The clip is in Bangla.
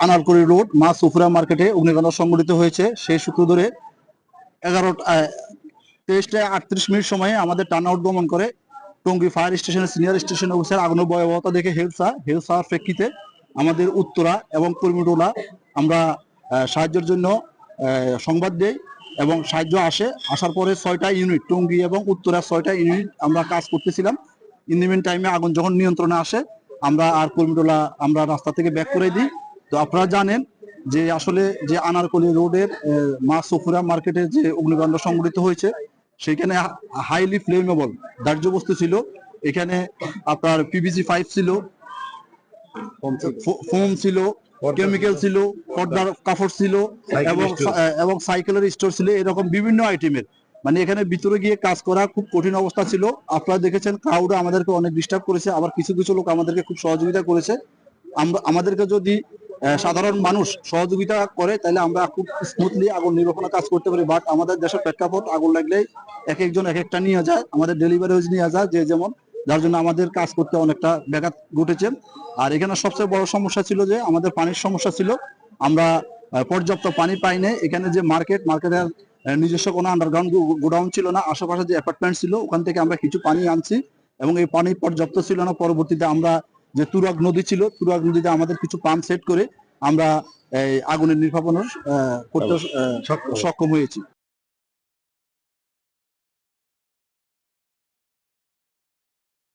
আনারকলি রোড মা সুফরা মার্কেটে অগ্নিকাণ্ড সংঘটিত হয়েছে। সেই সূত্র ধরে 23:38 সময়ে আমাদের টার্ন আউট গমন করে টঙ্গী ফায়ার স্টেশনের সিনিয়র স্টেশন অফিসার আগুনের ভয়াবহতা দেখে হেলসার প্রেক্ষিতে আমাদের উত্তরা এবং কর্মীটোলা আমরা সাহায্যের জন্য সংবাদ দেই এবং সাহায্য আসার পরে 6টা ইউনিট টঙ্গী এবং উত্তরা 6টা ইউনিট আমরা কাজ করতেছিলাম। ইন দি মিন টাইমে আগুন যখন নিয়ন্ত্রণে আসে আমরা আর কর্মীটোলা আমরা রাস্তা থেকে ব্যাক করে দিই। তো আপনারা জানেন যে আসলে যে আনারকলি রোডের মা সফুরা মার্কেটে যে অগ্নিকাণ্ড সংঘটিত হয়েছে সেখানে হাইলি ফ্লেমেবল দাহ্য বস্তু ছিল। এখানে আপনার পিভিসি পাইপ ছিল, ফোম ছিল, কেমিক্যাল ছিল, পর্দার কাপড় ছিল এবং সাইকেলের স্টোর ছিল, এরকম বিভিন্ন আইটেমের। মানে এখানে ভিতরে গিয়ে কাজ করা খুব কঠিন অবস্থা ছিল। আপনারা দেখেছেন ক্রাউড আমাদেরকে অনেক ডিস্টার্ব করেছে, আবার কিছু কিছু লোক আমাদেরকে খুব সহযোগিতা করেছে। আমাদেরকে যদি সাধারণ মানুষ সহযোগিতা করে তাহলে আমরা খুব স্মুথলি আগুন নির্বাপনের কাজ করতে পারি। বাট আমাদের দেশের প্রেক্ষাপট আগুন লাগলে এক একজন এক একটা নিয়ে যায়, আমাদের ডেলিভারি নিয়ে যায় যে যেমন, যার জন্য আমাদের কাজ করতে অনেকটা ব্যাঘাত ঘটেছে। আর এখানে সবচেয়ে বড় সমস্যা ছিল যে আমাদের পানির সমস্যা ছিল। আমরা পর্যাপ্ত পানি পাই নাই। এখানে যে মার্কেটের নিজস্ব কোনো আন্ডারগ্রাউন্ড গোডাউন ছিল না, আশেপাশে যে অ্যাপার্টমেন্ট ছিল ওখান থেকে আমরা কিছু পানি আনছি এবং এই পানি পর্যাপ্ত ছিল না। পরবর্তীতে আমরা যে তুরাগ নদী ছিল, তুরাগ নদীতে আমাদের কিছু পাম্প সেট করে আমরা এই আগুনের নির্বাপন করতে সক্ষম হয়েছি।